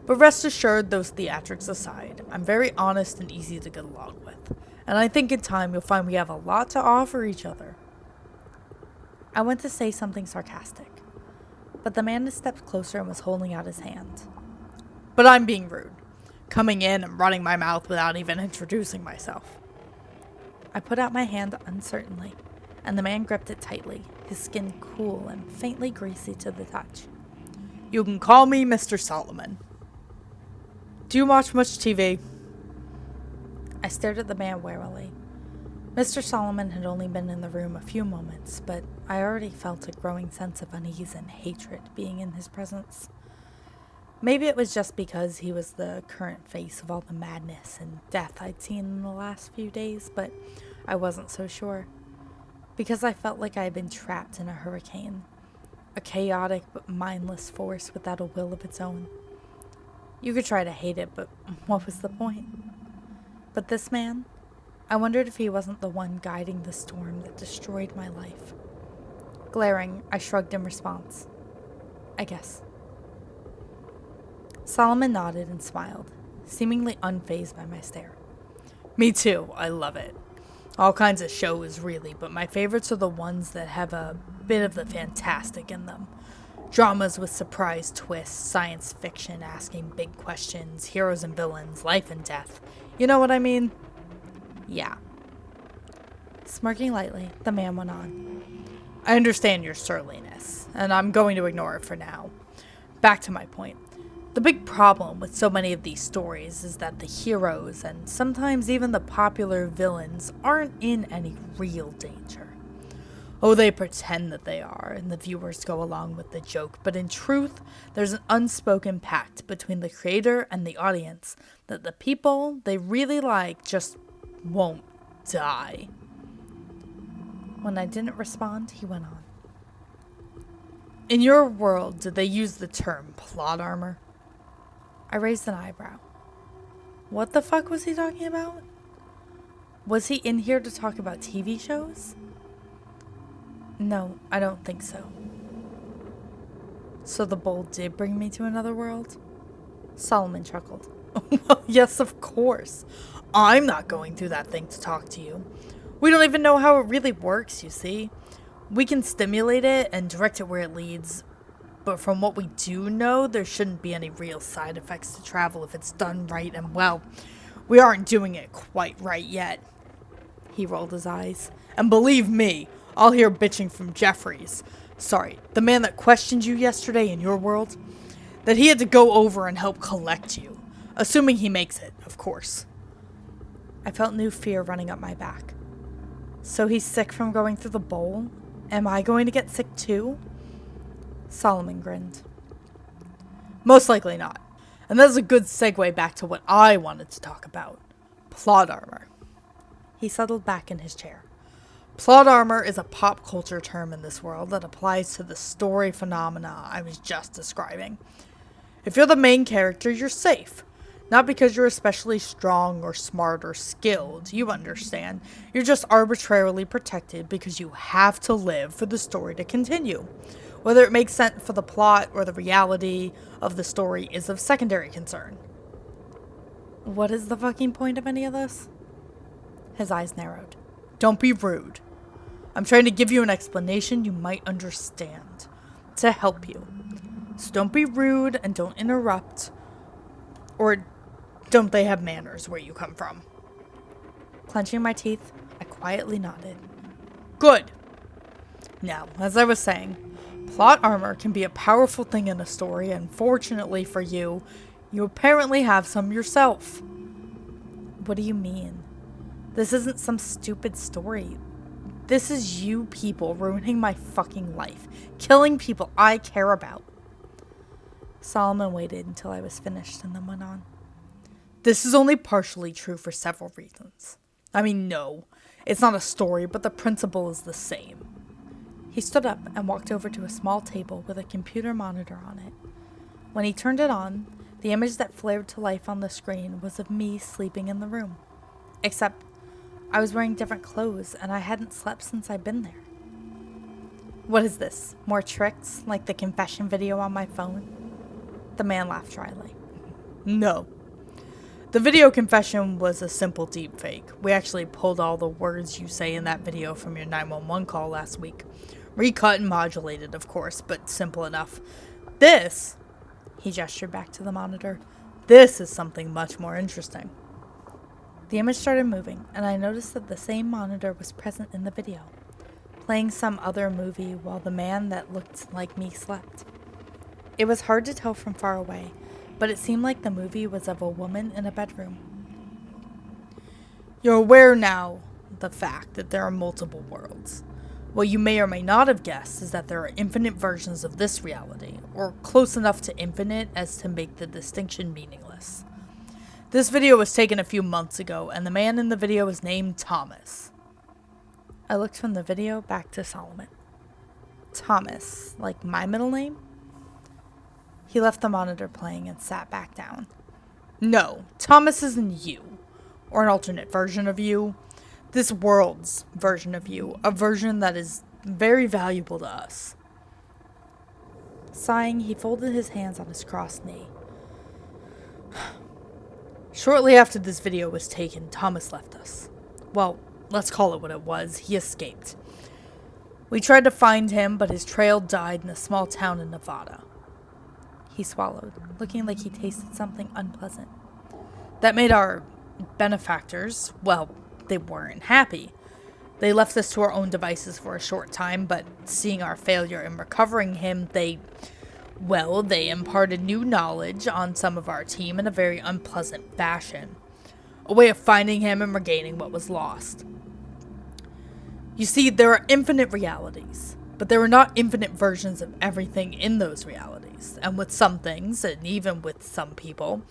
But rest assured, those theatrics aside, I'm very honest and easy to get along with. And I think in time you'll find we have a lot to offer each other. I went to say something sarcastic, but the man had stepped closer and was holding out his hand. But I'm being rude, coming in and running my mouth without even introducing myself. I put out my hand uncertainly, and the man gripped it tightly, his skin cool and faintly greasy to the touch. You can call me Mr. Solomon. Do you watch much TV? I stared at the man warily. Mr. Solomon had only been in the room a few moments, but I already felt a growing sense of unease and hatred being in his presence. Maybe it was just because he was the current face of all the madness and death I'd seen in the last few days, but I wasn't so sure. Because I felt like I had been trapped in a hurricane, a chaotic but mindless force without a will of its own. You could try to hate it, but what was the point? But this man, I wondered if he wasn't the one guiding the storm that destroyed my life. Glaring, I shrugged in response. I guess. Solomon nodded and smiled, seemingly unfazed by my stare. Me too, I love it. All kinds of shows, really, but my favorites are the ones that have a bit of the fantastic in them. Dramas with surprise twists, science fiction asking big questions, heroes and villains, life and death. You know what I mean? Yeah. Smirking lightly, the man went on. I understand your surliness, and I'm going to ignore it for now. Back to my point. The big problem with so many of these stories is that the heroes, and sometimes even the popular villains, aren't in any real danger. Oh, they pretend that they are, and the viewers go along with the joke, but in truth, there's an unspoken pact between the creator and the audience that the people they really like just won't die. When I didn't respond, he went on. In your world, did they use the term plot armor? I raised an eyebrow. What the fuck was he talking about? Was he in here to talk about TV shows? No, I don't think so. So the bowl did bring me to another world? Solomon chuckled. Well, yes, of course. I'm not going through that thing to talk to you. We don't even know how it really works, you see. We can stimulate it and direct it where it leads, but from what we do know, there shouldn't be any real side effects to travel if it's done right, and well, we aren't doing it quite right yet. He rolled his eyes. And believe me, I'll hear bitching from Jeffries. Sorry, the man that questioned you yesterday in your world. That he had to go over and help collect you. Assuming he makes it, of course. I felt new fear running up my back. So he's sick from going through the bowl? Am I going to get sick too? Solomon grinned. Most likely not. And that's a good segue back to what I wanted to talk about. Plot armor. He settled back in his chair. Plot armor is a pop culture term in this world that applies to the story phenomena I was just describing. If you're the main character, you're safe. Not because you're especially strong or smart or skilled, you understand. You're just arbitrarily protected because you have to live for the story to continue. Whether it makes sense for the plot or the reality of the story is of secondary concern. What is the fucking point of any of this? His eyes narrowed. Don't be rude. I'm trying to give you an explanation you might understand. To help you. So don't be rude and don't interrupt. Or don't they have manners where you come from? Clenching my teeth, I quietly nodded. Good. Now, as I was saying, plot armor can be a powerful thing in a story, and fortunately for you, you apparently have some yourself. What do you mean? This isn't some stupid story. This is you people ruining my fucking life, killing people I care about. Solomon waited until I was finished and then went on. This is only partially true for several reasons. I mean, no, it's not a story, but the principle is the same. He stood up and walked over to a small table with a computer monitor on it. When he turned it on, the image that flared to life on the screen was of me sleeping in the room. Except I was wearing different clothes and I hadn't slept since I'd been there. What is this? More tricks, like the confession video on my phone? The man laughed dryly. No. The video confession was a simple deepfake. We actually pulled all the words you say in that video from your 911 call last week. Recut and modulated, of course, but simple enough. This, he gestured back to the monitor, this is something much more interesting. The image started moving, and I noticed that the same monitor was present in the video, playing some other movie while the man that looked like me slept. It was hard to tell from far away, but it seemed like the movie was of a woman in a bedroom. You're aware now of the fact that there are multiple worlds. What you may or may not have guessed is that there are infinite versions of this reality, or close enough to infinite as to make the distinction meaningless. This video was taken a few months ago, and the man in the video is named Thomas. I looked from the video back to Solomon. Thomas, like my middle name? He left the monitor playing and sat back down. No, Thomas isn't you, or an alternate version of you. This world's version of you, a version that is very valuable to us. Sighing, he folded his hands on his crossed knee. Shortly after this video was taken, Thomas left us. Well, let's call it what it was. He escaped. We tried to find him, but his trail died in a small town in Nevada. He swallowed, looking like he tasted something unpleasant. That made our benefactors, well, they weren't happy. They left us to our own devices for a short time, but seeing our failure in recovering him, they imparted new knowledge on some of our team in a very unpleasant fashion. A way of finding him and regaining what was lost. You see, there are infinite realities, but there are not infinite versions of everything in those realities. And with some things, and even with some people,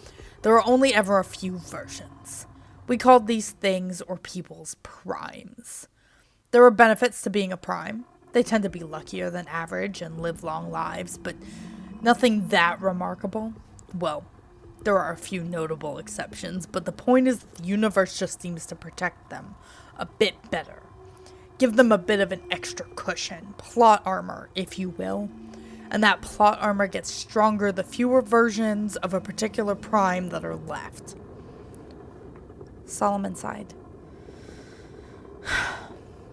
there are only ever a few versions. We call these things or people's primes. There are benefits to being a prime. They tend to be luckier than average and live long lives, but nothing that remarkable. Well, there are a few notable exceptions, but the point is that the universe just seems to protect them a bit better. Give them a bit of an extra cushion, plot armor, if you will. And that plot armor gets stronger the fewer versions of a particular prime that are left. Solomon sighed.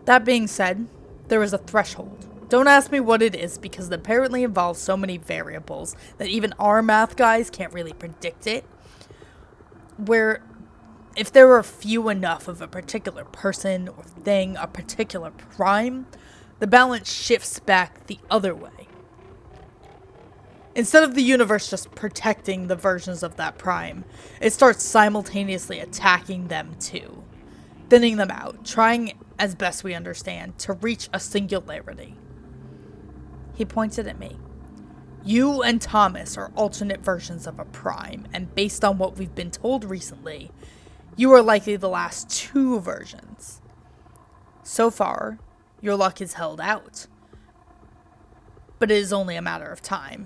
That being said, there is a threshold. Don't ask me what it is because it apparently involves so many variables that even our math guys can't really predict it. Where if there are few enough of a particular person or thing, a particular prime, the balance shifts back the other way. Instead of the universe just protecting the versions of that prime, it starts simultaneously attacking them too, thinning them out, trying, as best we understand, to reach a singularity. He pointed at me. You and Thomas are alternate versions of a prime, and based on what we've been told recently, you are likely the last two versions. So far, your luck is held out, but it is only a matter of time.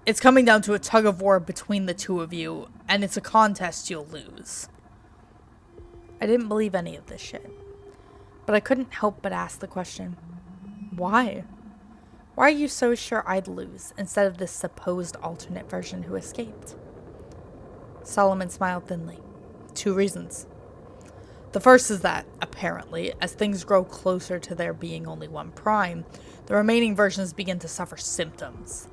It's coming down to a tug of war between the two of you, and it's a contest you'll lose. I didn't believe any of this shit, but I couldn't help but ask the question, why? Why are you so sure I'd lose instead of this supposed alternate version who escaped? Solomon smiled thinly. 2 reasons. The first is that, apparently, as things grow closer to there being only one prime, the remaining versions begin to suffer symptoms.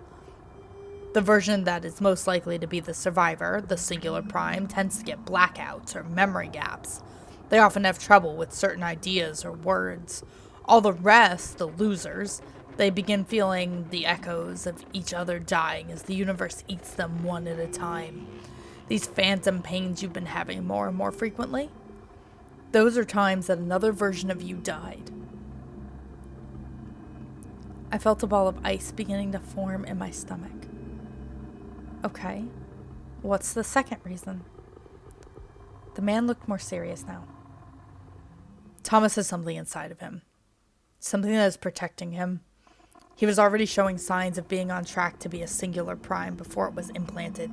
The version that is most likely to be the survivor, the singular prime, tends to get blackouts or memory gaps. They often have trouble with certain ideas or words. All the rest, the losers, they begin feeling the echoes of each other dying as the universe eats them one at a time. These phantom pains you've been having more and more frequently, those are times that another version of you died. I felt a ball of ice beginning to form in my stomach. Okay, what's the second reason? The man looked more serious now. Thomas has something inside of him. Something that is protecting him. He was already showing signs of being on track to be a singular prime before it was implanted.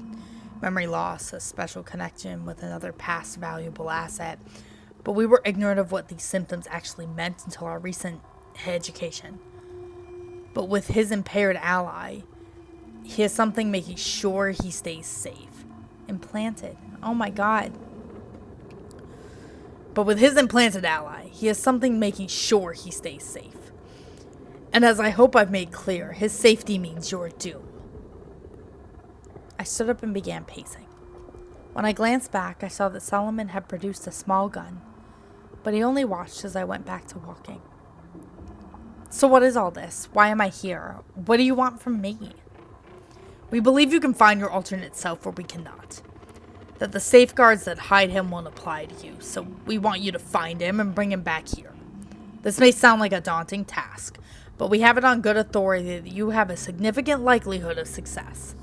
Memory loss, a special connection with another past valuable asset. But we were ignorant of what these symptoms actually meant until our recent education. But with his impaired ally, he has something making sure he stays safe. Implanted. Oh my god. But with his implanted ally, he has something making sure he stays safe. And as I hope I've made clear, his safety means your doom. I stood up and began pacing. When I glanced back, I saw that Solomon had produced a small gun, but he only watched as I went back to walking. So what is all this? Why am I here? What do you want from me? We believe you can find your alternate self where we cannot. That the safeguards that hide him won't apply to you, so we want you to find him and bring him back here. This may sound like a daunting task, but we have it on good authority that you have a significant likelihood of success.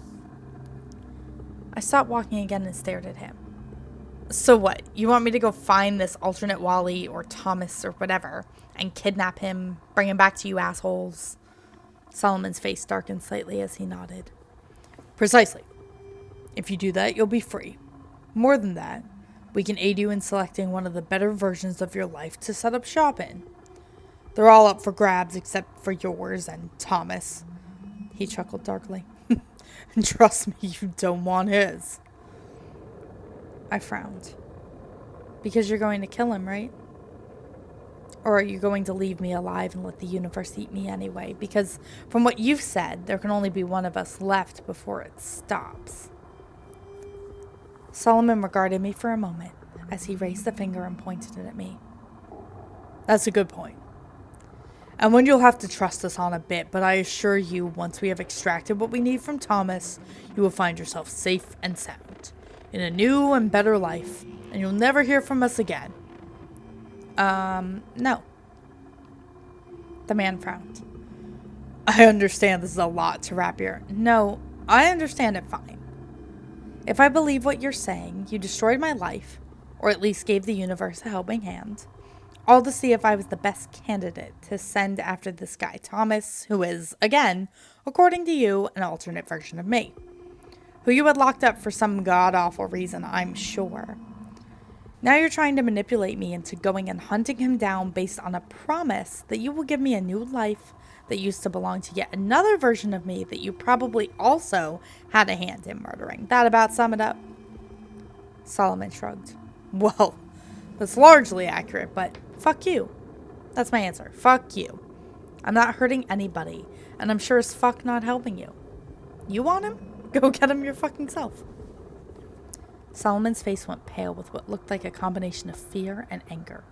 I stopped walking again and stared at him. So what? You want me to go find this alternate Wally or Thomas or whatever and kidnap him, bring him back to you assholes? Solomon's face darkened slightly as he nodded. Precisely. If you do that, you'll be free. More than that, we can aid you in selecting one of the better versions of your life to set up shop in. They're all up for grabs except for yours and Thomas. He chuckled darkly. And trust me, you don't want his. I frowned. Because you're going to kill him, right? Or are you going to leave me alive and let the universe eat me anyway? Because from what you've said, there can only be one of us left before it stops. Solomon regarded me for a moment as he raised a finger and pointed it at me. That's a good point. And one you'll have to trust us on a bit, but I assure you, once we have extracted what we need from Thomas, you will find yourself safe and sound, in a new and better life, and you'll never hear from us again. No. The man frowned. I understand this is a lot to wrap your... No, I understand it fine. If I believe what you're saying, you destroyed my life, or at least gave the universe a helping hand, all to see if I was the best candidate to send after this guy Thomas, who is, again, according to you, an alternate version of me, who you had locked up for some god-awful reason, I'm sure. Now you're trying to manipulate me into going and hunting him down based on a promise that you will give me a new life that used to belong to yet another version of me that you probably also had a hand in murdering. That about sum it up? Solomon shrugged. Well, that's largely accurate, but fuck you. That's my answer. Fuck you. I'm not hurting anybody, and I'm sure as fuck not helping you. You want him? Go get him your fucking self. Solomon's face went pale with what looked like a combination of fear and anger.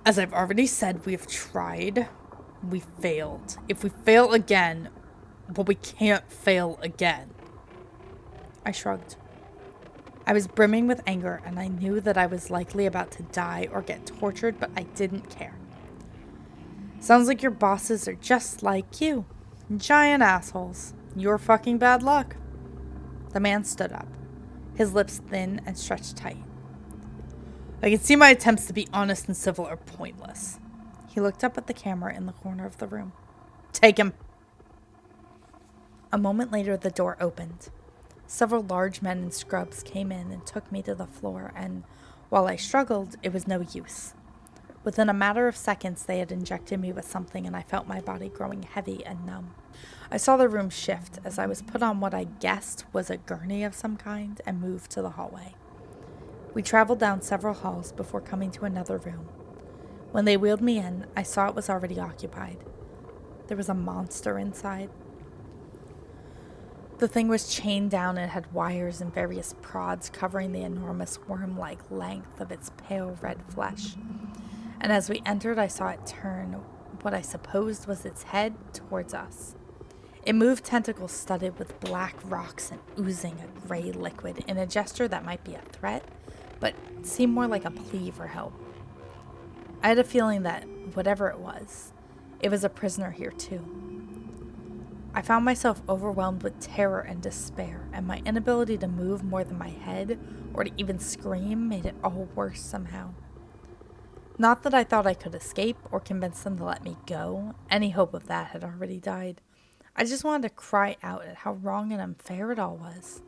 As I've already said, we have tried. We failed. If we fail again, well, we can't fail again. I shrugged. I was brimming with anger, and I knew that I was likely about to die or get tortured, but I didn't care. Sounds like your bosses are just like you. Giant assholes. Your fucking bad luck. The man stood up, his lips thin and stretched tight. I can see my attempts to be honest and civil are pointless. He looked up at the camera in the corner of the room. Take him. A moment later, the door opened. Several large men in scrubs came in and took me to the floor, and while I struggled, it was no use. Within a matter of seconds, they had injected me with something, and I felt my body growing heavy and numb. I saw the room shift as I was put on what I guessed was a gurney of some kind and moved to the hallway. We traveled down several halls before coming to another room. When they wheeled me in, I saw it was already occupied. There was a monster inside. The thing was chained down and had wires and various prods covering the enormous worm-like length of its pale red flesh. And as we entered, I saw it turn what I supposed was its head towards us. It moved tentacles studded with black rocks and oozing a gray liquid in a gesture that might be a threat, but seemed more like a plea for help. I had a feeling that, whatever it was a prisoner here too. I found myself overwhelmed with terror and despair, and my inability to move more than my head or to even scream made it all worse somehow. Not that I thought I could escape or convince them to let me go. Any hope of that had already died. I just wanted to cry out at how wrong and unfair it all was.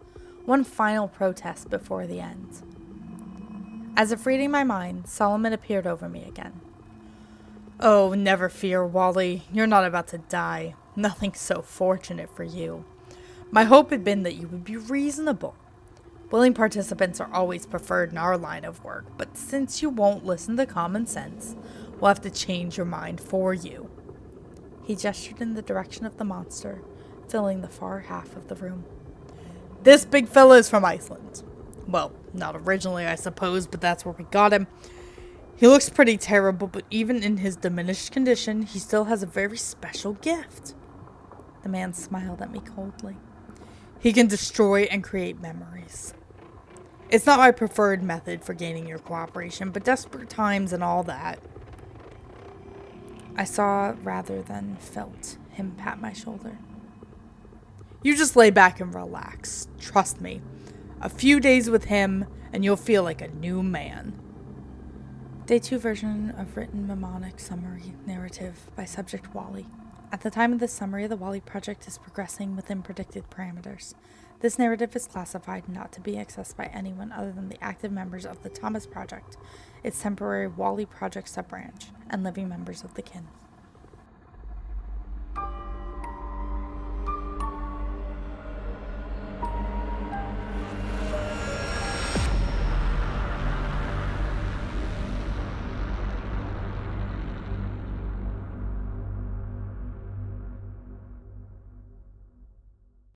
One final protest before the end. As if reading my mind, Solomon appeared over me again. Oh, never fear, Wally. You're not about to die. Nothing so fortunate for you. My hope had been that you would be reasonable. Willing participants are always preferred in our line of work, but since you won't listen to common sense, we'll have to change your mind for you. He gestured in the direction of the monster, filling the far half of the room. This big fella is from Iceland. Well, not originally, I suppose, but that's where we got him. He looks pretty terrible, but even in his diminished condition, he still has a very special gift. The man smiled at me coldly. He can destroy and create memories. It's not my preferred method for gaining your cooperation, but desperate times and all that. I saw rather than felt him pat my shoulder. You just lay back and relax. Trust me. A few days with him, and you'll feel like a new man. Day 2 version of written mnemonic summary narrative by subject Wally. At the time of this summary, the Wally project is progressing within predicted parameters. This narrative is classified not to be accessed by anyone other than the active members of the Thomas Project, its temporary Wally Project sub-branch, and living members of the kin.